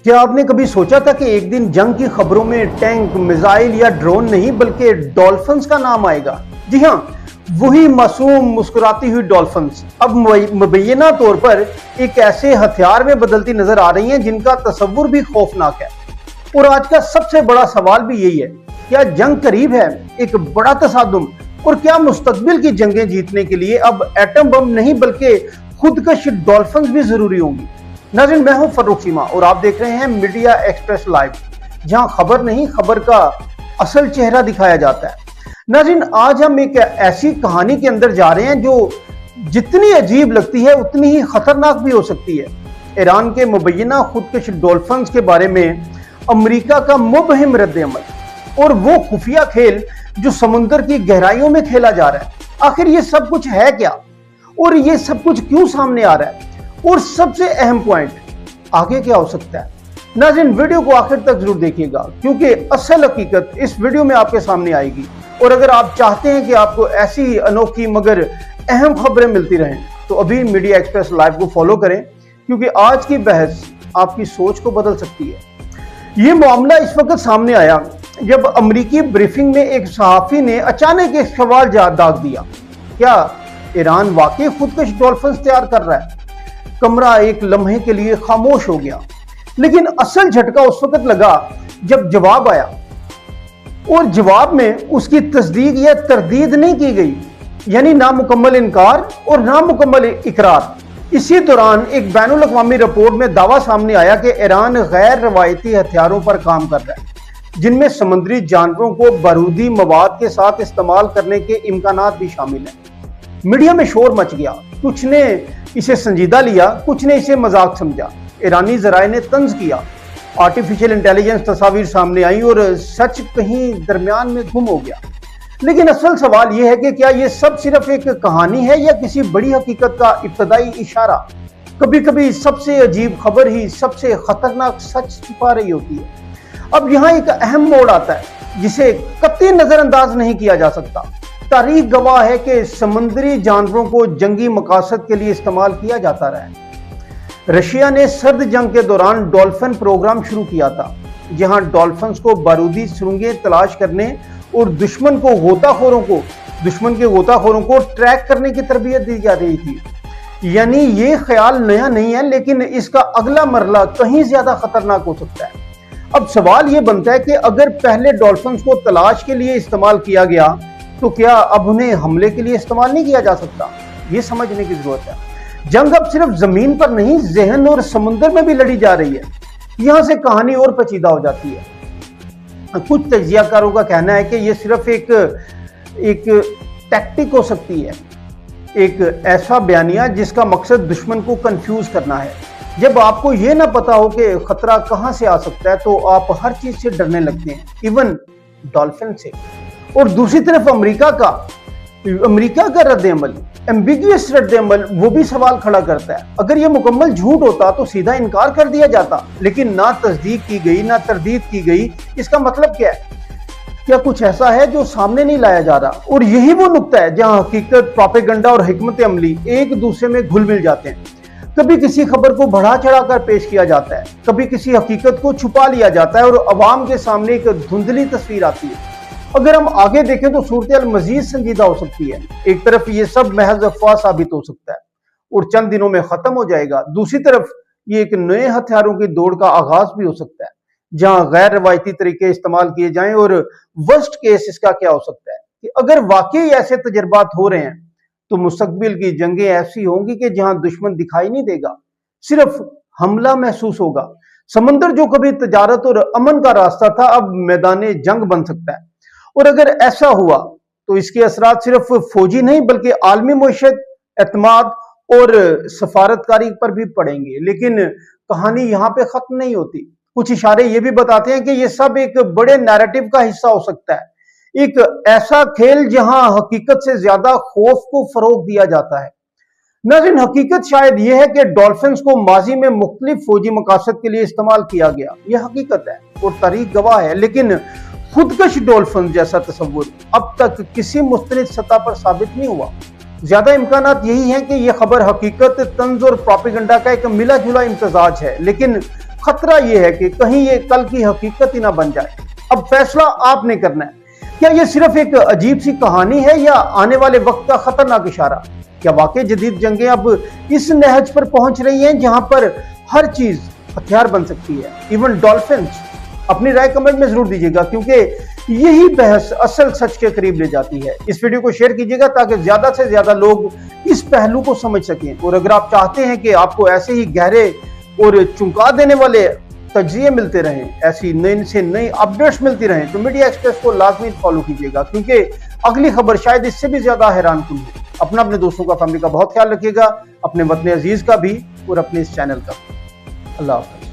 क्या आपने कभी सोचा था कि एक दिन जंग की खबरों में टैंक, मिसाइल या ड्रोन नहीं बल्कि डॉल्फिन्स का नाम आएगा? जी हाँ, वही मासूम मुस्कुराती हुई डॉल्फिन्स अब मुबैना तौर पर एक ऐसे हथियार में बदलती नजर आ रही हैं जिनका तस्वुर भी खौफनाक है। और आज का सबसे बड़ा सवाल भी यही है, क्या जंग करीब है, एक बड़ा तसादुम, और क्या मुस्तकबिल की जंगें जीतने के लिए अब एटम बम नहीं बल्कि खुदकश डॉल्फिन्स भी जरूरी होंगी? नाज़रीन, मैं हूं फर्रुख सीमा और आप देख रहे हैं मीडिया एक्सप्रेस लाइव, जहां खबर नहीं खबर का असल चेहरा दिखाया जाता है। नाज़रीन, आज हम एक ऐसी कहानी के अंदर जा रहे हैं जो जितनी अजीब लगती है उतनी ही खतरनाक भी हो सकती है। ईरान के मुबैना खुदकश डॉल्फिन्स के बारे में अमेरिका का मुबहिम रद्द-ए-अमल और वो खुफिया खेल जो समुद्र की गहराइयों में खेला जा रहा है। आखिर ये सब कुछ है क्या और ये सब कुछ क्यों सामने आ रहा है, और सबसे अहम पॉइंट, आगे क्या हो सकता है? नाज़रीन, वीडियो को आखिर तक जरूर देखिएगा क्योंकि असल हकीकत इस वीडियो में आपके सामने आएगी। और अगर आप चाहते हैं कि आपको ऐसी अनोखी मगर अहम खबरें मिलती रहें तो अभी मीडिया एक्सप्रेस लाइव को फॉलो करें, क्योंकि आज की बहस आपकी सोच को बदल सकती है। ये मामला इस वक्त सामने आया जब अमेरिकी ब्रीफिंग में एक सहाफी ने अचानक एक सवाल दाग दिया, क्या ईरान वाकई खुदकश डॉल्फिन्स तैयार कर रहा है? कमरा एक लम्हे के लिए खामोश हो गया, लेकिन असल झटका उस वक्त लगा जब जवाब आया, और जवाब में उसकी तस्दीक या तरदीद नहीं की गई, यानी नामुकम्मल इनकार और नामुकम्मल इकरार। इसी दौरान एक बैनुल अक़वामी रिपोर्ट में दावा सामने आया कि ईरान गैर रवायती हथियारों पर काम कर रहा है, जिनमें समुद्री जानवरों को बारूदी मवाद के साथ इस्तेमाल करने के इम्कानात भी शामिल हैं। मीडिया में शोर मच गया, कुछ ने इसे संजीदा लिया, कुछ ने इसे मजाक समझा। ईरानी जराए ने तंज किया, आर्टिफिशियल इंटेलिजेंस तस्वीर सामने आई और सच कहीं दरमियान में गुम हो गया। लेकिन असल सवाल यह है कि क्या यह सब सिर्फ एक कहानी है या किसी बड़ी हकीकत का इब्तदाई इशारा? कभी कभी सबसे अजीब खबर ही सबसे खतरनाक सच छिपा रही होती है। अब यहाँ एक अहम मोड़ आता है जिसे कतई नजरअंदाज नहीं किया जा सकता। तारीख गवाह है कि समुद्री जानवरों को जंगी मकासद के लिए इस्तेमाल किया जाता रहा है। रशिया ने सर्द जंग के दौरान डॉल्फिन प्रोग्राम शुरू किया था, जहां डॉल्फिन्स को बारूदी सुरंगें तलाश करने और दुश्मन के गोताखोरों को ट्रैक करने की तरबियत दी जा रही थी। यानी ये ख्याल नया नहीं है, लेकिन इसका अगला मरला कहीं ज्यादा खतरनाक हो सकता है। अब सवाल ये बनता है कि अगर पहले डॉल्फिन्स को तलाश के लिए इस्तेमाल किया गया तो क्या अब उन्हें हमले के लिए इस्तेमाल नहीं किया जा सकता? ये समझने की जरूरत है। जंग अब सिर्फ जमीन पर नहीं, जहन और समुद्र में भी लड़ी जा रही है। यहां से कहानी और पेचीदा हो जाती है। कुछ तजियाकारों का कहना है कि यह सिर्फ एक टैक्टिक हो सकती है, एक ऐसा बयानिया जिसका मकसद दुश्मन को कंफ्यूज करना है। जब आपको यह ना पता हो कि खतरा कहां से आ सकता है तो आप हर चीज से डरने लगते हैं, इवन डॉल्फिन से। और दूसरी तरफ अमेरिका का रद्द-ए-अमल, एम्बिगुअस रद्द-ए-अमल, वो भी सवाल खड़ा करता है। अगर ये मुकम्मल झूठ होता तो सीधा इनकार कर दिया जाता, लेकिन ना तस्दीक की गई ना तरदीद की गई। इसका मतलब क्या है? क्या कुछ ऐसा है जो सामने नहीं लाया जा रहा? और यही वो नुक्ता है जहां हकीकत, प्रोपेगेंडा और हिकमत अमली एक दूसरे में घुल मिल जाते हैं। कभी किसी खबर को बढ़ा चढ़ाकर पेश किया जाता है, कभी किसी हकीकत को छुपा लिया जाता है और अवाम के सामने एक धुंधली तस्वीर आती है। अगर हम आगे देखें तो सूरत मजीद संजीदा हो सकती है। एक तरफ ये सब महज अफवाह साबित हो सकता है और चंद दिनों में खत्म हो जाएगा, दूसरी तरफ ये एक नए हथियारों की दौड़ का आगाज भी हो सकता है जहां गैर रवायती तरीके इस्तेमाल किए जाएं। और वर्स्ट केस इसका क्या हो सकता है कि अगर वाकई ऐसे तजर्बात हो रहे हैं तो मुस्तकबिल की जंगें ऐसी होंगी कि जहां दुश्मन दिखाई नहीं देगा, सिर्फ हमला महसूस होगा। समंदर जो कभी तजारत और अमन का रास्ता था अब मैदान जंग बन सकता है। और अगर ऐसा हुआ तो इसके असरात सिर्फ फौजी नहीं बल्कि आलमी मईशत, एतमाद और सफारतकारी पर भी पड़ेंगे। लेकिन कहानी यहाँ पे खत्म नहीं होती। कुछ इशारे ये भी बताते हैं कि ये सब एक बड़े नैरेटिव का हिस्सा हो सकता है, एक ऐसा खेल जहां हकीकत से ज्यादा खौफ को फरोग दिया जाता है। नाज़रीन, हकीकत शायद यह है कि डॉल्फिन्स को माजी में मुख्तलिफ फौजी मकासद के लिए इस्तेमाल किया गया, यह हकीकत है और तारीख गवाह है। लेकिन खुदकश डॉल्फिन जैसा तस्वुर अब तक किसी मुस्तनिद सतह पर साबित नहीं हुआ। ज्यादा इम्कानात यही है कि यह खबर हकीकत, तंज और प्रोपेगेंडा का एक मिला जुला इम्तजाज है। लेकिन खतरा यह है कि कहीं ये कल की हकीकत ही ना बन जाए। अब फैसला आपने करना है, क्या ये सिर्फ एक अजीब सी कहानी है या आने वाले वक्त का खतरनाक इशारा? क्या वाकई जदीद जंगें अब इस नहज पर पहुंच रही हैं जहां पर हर चीज हथियार बन सकती है, इवन डॉल्फिन्स? अपनी राय कमेंट में जरूर दीजिएगा, क्योंकि यही बहस असल सच के करीब ले जाती है। इस वीडियो को शेयर कीजिएगा ताकि ज्यादा से ज्यादा लोग इस पहलू को समझ सकें। और अगर आप चाहते हैं कि आपको ऐसे ही गहरे और चौंका देने वाले तजिए मिलते रहें, ऐसी नई से नई अपडेट्स मिलती रहें, तो मीडिया एक्सप्रेस को लाजमी फॉलो कीजिएगा, क्योंकि अगली खबर शायद इससे भी ज्यादा हैरान कुन है। अपना, अपने दोस्तों का, फैमिली का बहुत ख्याल रखिएगा, अपने वतन अजीज का भी और अपने इस चैनल का। अल्लाह हाफ़िज़।